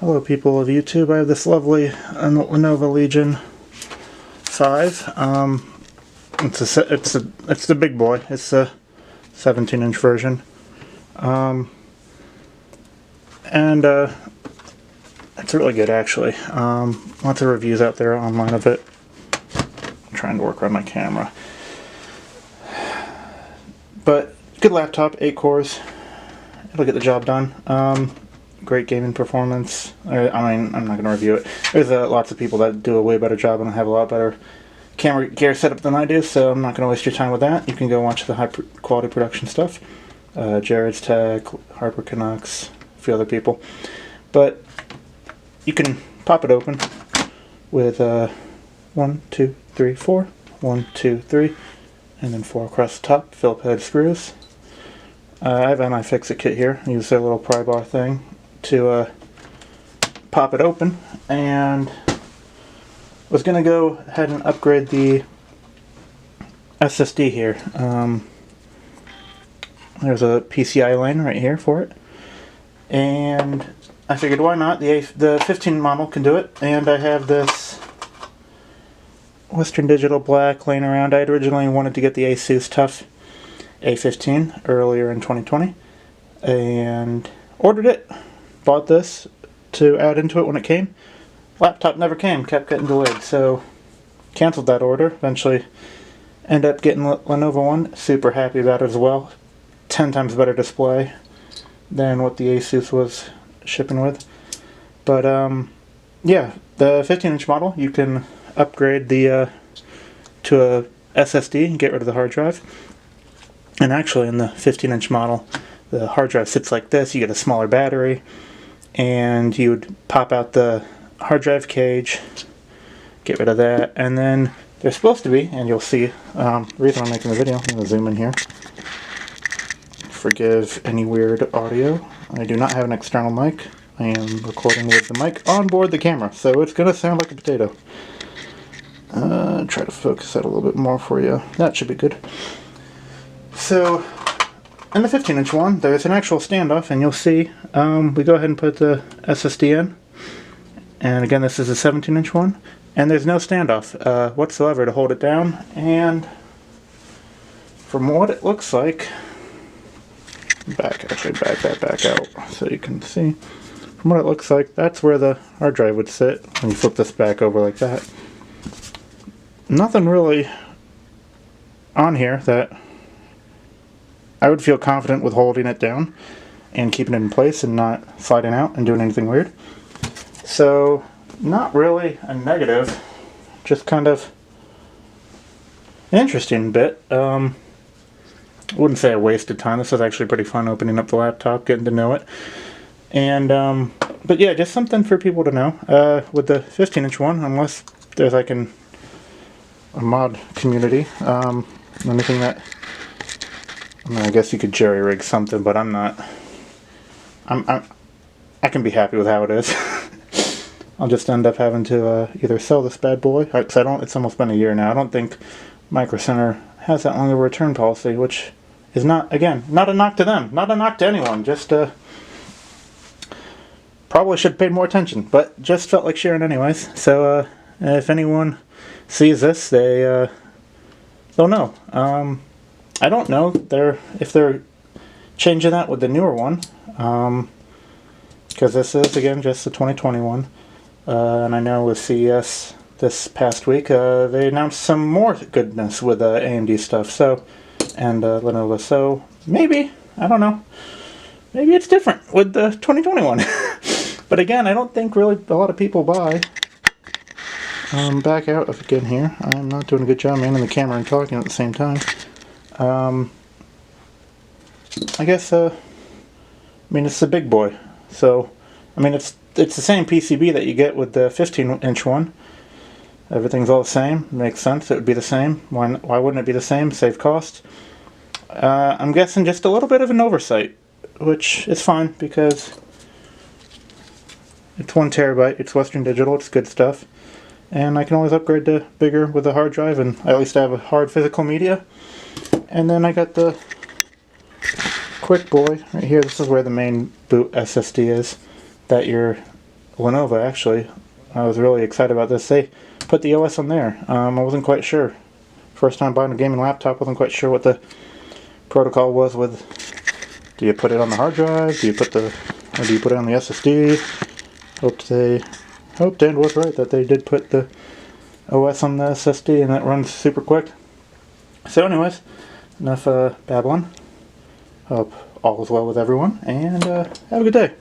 Hello people of YouTube, I have this lovely Lenovo Legion 5. It's the big boy. It's the 17-inch version. It's really good actually. Lots of reviews out there online of it. I'm trying to work around my camera. But good laptop, 8 cores. It'll get the job done. Great gaming performance. I mean, I'm not going to review it. There's lots of people that do a way better job and have a lot better camera gear setup than I do, so I'm not going to waste your time with that. You can go watch the high quality production stuff. Jared's Tech, Harper Canucks, a few other people. But you can pop it open with 1, 2, 3, 4. 1, 2, 3, and then 4 across the top. Phillip head screws. I have an iFixit kit here. I use their little pry bar thing to pop it open, and was going to go ahead and upgrade the SSD here. There's a PCI lane right here for it, and I figured why not. The 15 model can do it, and I have this Western Digital black laying around. I had originally wanted to get the ASUS TUF A15 earlier in 2020 and ordered it. Bought this to add into it when it came. Laptop never came, kept getting delayed, so canceled that order. Eventually ended up getting Lenovo one. Super happy about it as well. 10 times better display than what the ASUS was shipping with. But yeah, the 15-inch model, you can upgrade the to a SSD and get rid of the hard drive. And actually in the 15-inch model, the hard drive sits like this. You get a smaller battery, and you would pop out the hard drive cage, get rid of that, and then there's supposed to be, and you'll see, the reason I'm making the video, I'm going to zoom in here. Forgive any weird audio. I do not have an external mic. I am recording with the mic on board the camera, so it's going to sound like a potato. Try to focus that a little bit more for you. That should be good. So, in the 15-inch one, there's an actual standoff, and you'll see we go ahead and put the SSD in. And again, this is a 17-inch one, and there's no standoff whatsoever to hold it down. And from what it looks like, back out so you can see. From what it looks like, that's where the hard drive would sit when you flip this back over like that. Nothing really on here that I would feel confident with holding it down and keeping it in place and not sliding out and doing anything weird. So, not really a negative, just kind of an interesting bit. I wouldn't say I wasted time. This was actually pretty fun opening up the laptop, getting to know it. And, but yeah, just something for people to know. With the 15-inch one, unless there's like a mod community, anything that, I mean, I guess you could jerry rig something, but I'm not. I can be happy with how it is. I'll just end up having to either sell this bad boy, because it's almost been a year now. I don't think Micro Center has that long of a return policy, which is not, again, not a knock to them, not a knock to anyone. Just probably should have paid more attention, but just felt like sharing anyways. So if anyone sees this, they'll know. I don't know if they're changing that with the newer one, because this is, again, just the 2021. And I know with CES this past week, they announced some more goodness with AMD stuff, so, and Lenovo, so maybe, I don't know, maybe it's different with the 2021. But again, I don't think really a lot of people buy. Back out again here. I'm not doing a good job manning the camera and talking at the same time. I guess, I mean, it's the big boy, so, I mean, it's the same PCB that you get with the 15-inch one. Everything's all the same. Makes sense. It would be the same. Why wouldn't it be the same? Save cost. I'm guessing just a little bit of an oversight, which is fine because it's 1 terabyte. It's Western Digital. It's good stuff. And I can always upgrade to bigger with a hard drive, and I at least have a hard physical media. And then I got the quick boy right here. This is where the main boot SSD is that you're Lenovo, actually. I was really excited about this. They put the OS on there. I wasn't quite sure. First time buying a gaming laptop, wasn't quite sure what the protocol was with. Do you put it on the hard drive? Do you put it on the SSD? Hoped and was right that they did put the OS on the SSD and that runs super quick. So anyways, enough babbling. Hope all is well with everyone, and have a good day.